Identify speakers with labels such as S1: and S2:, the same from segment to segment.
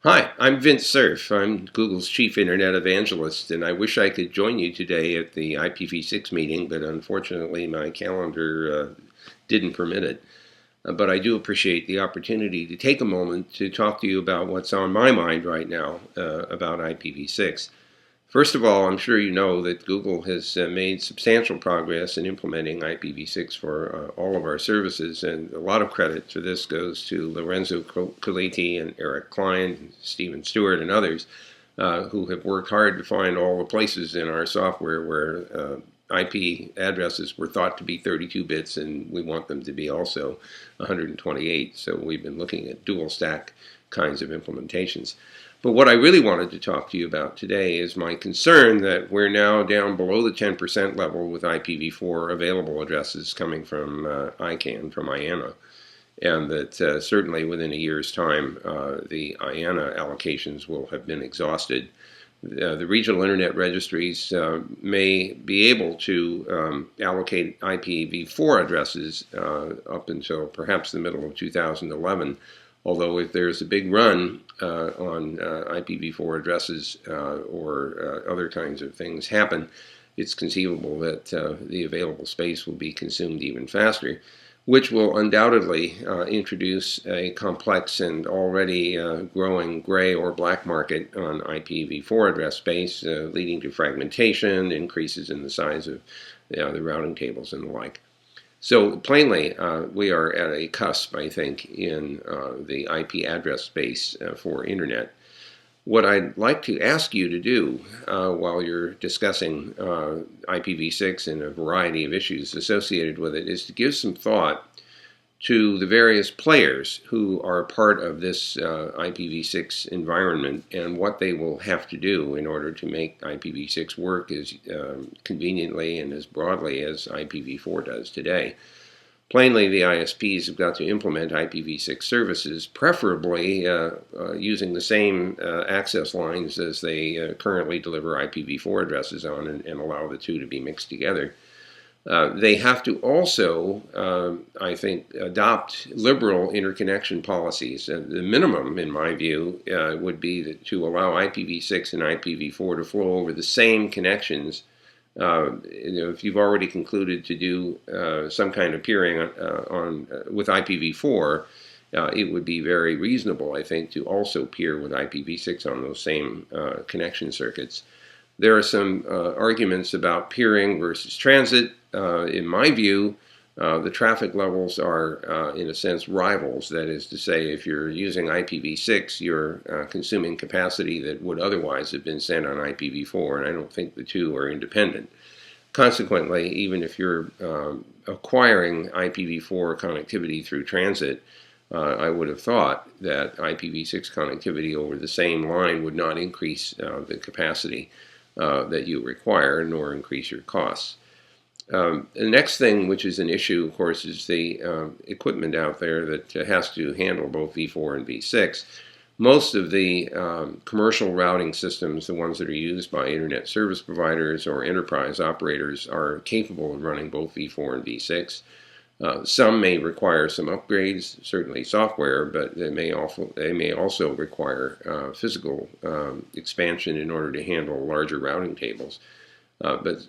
S1: Hi, I'm Vint Cerf. I'm Google's chief internet evangelist, and I wish I could join you today at the IPv6 meeting, but unfortunately my calendar didn't permit it. But I do appreciate the opportunity to take a moment to talk to you about what's on my mind right now about IPv6. First of all, I'm sure you know that Google has made substantial progress in implementing IPv6 for all of our services, and a lot of credit for this goes to Lorenzo Colletti and Eric Klein, Stephen Stewart, and others who have worked hard to find all the places in our software where IP addresses were thought to be 32 bits, and we want them to be also 128. So we've been looking at dual stack kinds of implementations. But what I really wanted to talk to you about today is my concern that we're now down below the 10% level with IPv4 available addresses coming from ICANN, from IANA, and that certainly within a year's time the IANA allocations will have been exhausted. The regional internet registries may be able to allocate IPv4 addresses up until perhaps the middle of 2011. Although if there's a big run on IPv4 addresses or other kinds of things happen, it's conceivable that the available space will be consumed even faster, which will undoubtedly introduce a complex and already growing gray or black market on IPv4 address space, leading to fragmentation, increases in the size of the routing tables and the like. So plainly, we are at a cusp, I think, in the IP address space for internet. What I'd like to ask you to do while you're discussing IPv6 and a variety of issues associated with it is to give some thought to the various players who are part of this IPv6 environment and what they will have to do in order to make IPv6 work as conveniently and as broadly as IPv4 does today. Plainly, the ISPs have got to implement IPv6 services, preferably using the same access lines as they currently deliver IPv4 addresses on, and allow the two to be mixed together. They have to also, I think, adopt liberal interconnection policies. The minimum, in my view, would be to allow IPv6 and IPv4 to flow over the same connections. If you've already concluded to do some kind of peering with IPv4, it would be very reasonable, I think, to also peer with IPv6 on those same connection circuits. There are some arguments about peering versus transit. In my view, the traffic levels are, in a sense, rivals. That is to say, if you're using IPv6, you're consuming capacity that would otherwise have been sent on IPv4, and I don't think the two are independent. Consequently, even if you're acquiring IPv4 connectivity through transit, I would have thought that IPv6 connectivity over the same line would not increase the capacity that you require, nor increase your costs. The next thing, which is an issue, of course, is the equipment out there that has to handle both v4 and v6. Most of the commercial routing systems, the ones that are used by internet service providers or enterprise operators, are capable of running both v4 and v6. Some may require some upgrades, certainly software, but they may also require physical expansion in order to handle larger routing tables. But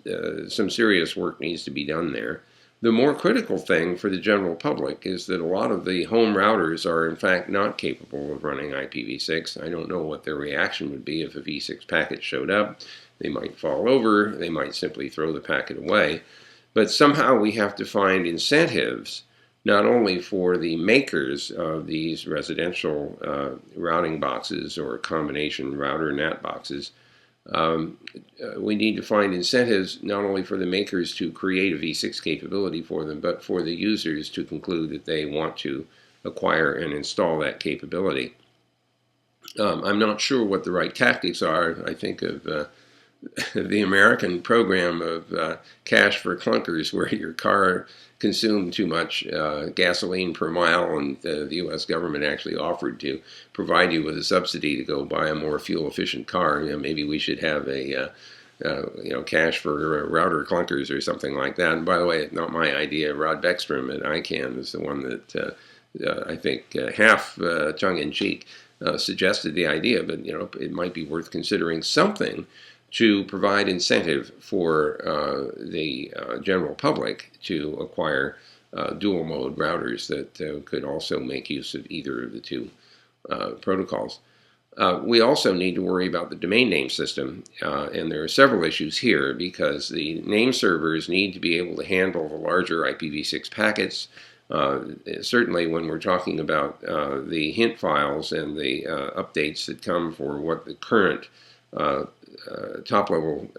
S1: some serious work needs to be done there. The more critical thing for the general public is that a lot of the home routers are in fact not capable of running IPv6. I don't know what their reaction would be if a v6 packet showed up. They might fall over, they might simply throw the packet away. But somehow we have to find incentives not only for the makers of these residential routing boxes or combination router NAT boxes. We need to find incentives not only for the makers to create a v6 capability for them, but for the users to conclude that they want to acquire and install that capability. I'm not sure what the right tactics are. I think of the American program of cash for clunkers, where your car consumed too much gasoline per mile, and the U.S. government actually offered to provide you with a subsidy to go buy a more fuel-efficient car. Maybe we should have a cash for router clunkers or something like that. And by the way, not my idea. Rod Beckstrom at ICANN is the one that I think half tongue-in-cheek suggested the idea, but it might be worth considering something to provide incentive for the general public to acquire dual mode routers that could also make use of either of the two protocols. We also need to worry about the domain name system, and there are several issues here because the name servers need to be able to handle the larger IPv6 packets. Certainly when we're talking about the hint files and the updates that come for what the current top-level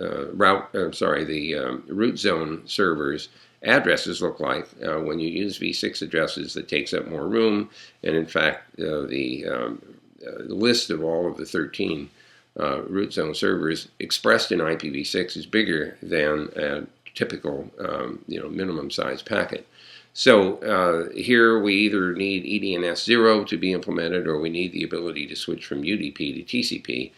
S1: root zone servers addresses look like. When you use v6 addresses, that takes up more room, and in fact the list of all of the 13 root zone servers expressed in IPv6 is bigger than a typical minimum size packet. So here we either need EDNS0 to be implemented, or we need the ability to switch from UDP to TCP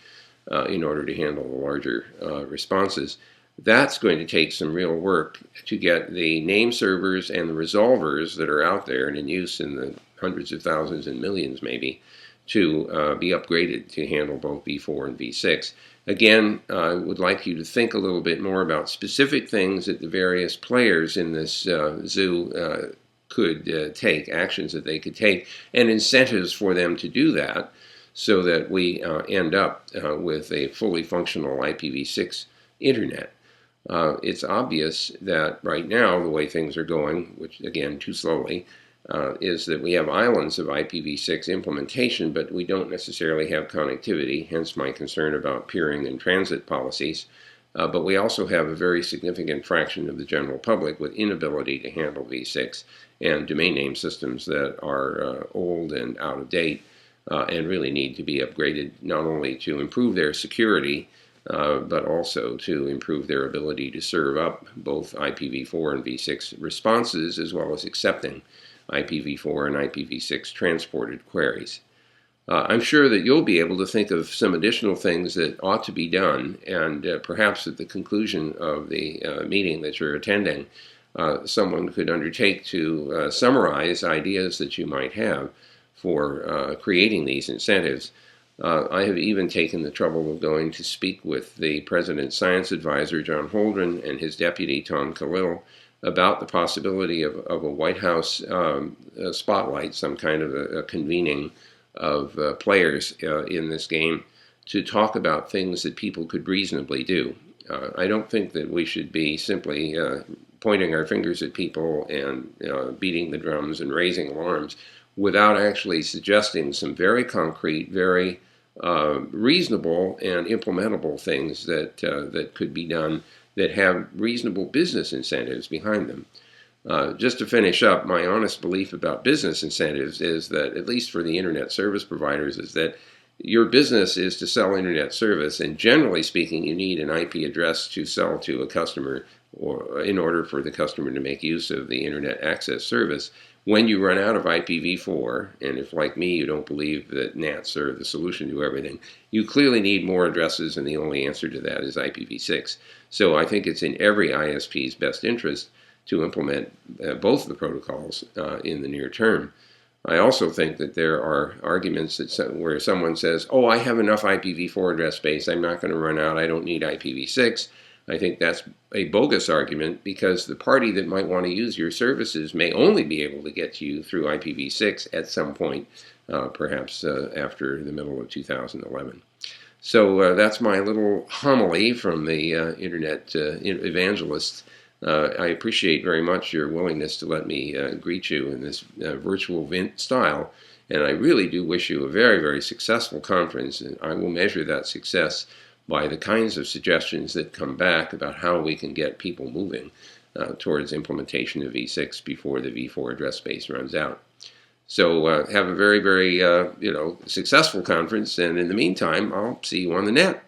S1: in order to handle the larger responses. That's going to take some real work to get the name servers and the resolvers that are out there and in use in the hundreds of thousands and millions maybe to be upgraded to handle both v4 and v6. Again, I would like you to think a little bit more about specific things that the various players in this zoo could take, actions that they could take, and incentives for them to do that so that we end up with a fully functional IPv6 internet. It's obvious that right now, the way things are going, which again, too slowly, is that we have islands of IPv6 implementation, but we don't necessarily have connectivity, hence my concern about peering and transit policies. But we also have a very significant fraction of the general public with inability to handle v6 and domain name systems that are old and out of date and really need to be upgraded not only to improve their security, but also to improve their ability to serve up both IPv4 and v6 responses, as well as accepting IPv4 and IPv6 transported queries. I'm sure that you'll be able to think of some additional things that ought to be done, and perhaps at the conclusion of the meeting that you're attending, someone could undertake to summarize ideas that you might have for creating these incentives. I have even taken the trouble of going to speak with the President's Science Advisor, John Holdren, and his deputy, Tom Khalil, about the possibility of a White House spotlight, some kind of a convening of players in this game to talk about things that people could reasonably do. I don't think that we should be simply pointing our fingers at people and beating the drums and raising alarms without actually suggesting some very concrete, very reasonable and implementable things that could be done that have reasonable business incentives behind them. Just to finish up, my honest belief about business incentives is that, at least for the internet service providers, is that your business is to sell internet service, and generally speaking, you need an IP address to sell to a customer or in order for the customer to make use of the internet access service. When you run out of IPv4, and if, like me, you don't believe that NATs are the solution to everything, you clearly need more addresses, and the only answer to that is IPv6. So I think it's in every ISP's best interest to implement both the protocols in the near term. I also think that there are arguments where someone says, oh, I have enough IPv4 address space, I'm not going to run out, I don't need IPv6. I think that's a bogus argument because the party that might want to use your services may only be able to get to you through IPv6 at some point, perhaps after the middle of 2011. So that's my little homily from the Internet evangelist. I appreciate very much your willingness to let me greet you in this virtual Vint style, and I really do wish you a very, very successful conference, and I will measure that success by the kinds of suggestions that come back about how we can get people moving towards implementation of v6 before the v4 address space runs out. So have a very, very successful conference, and in the meantime, I'll see you on the net.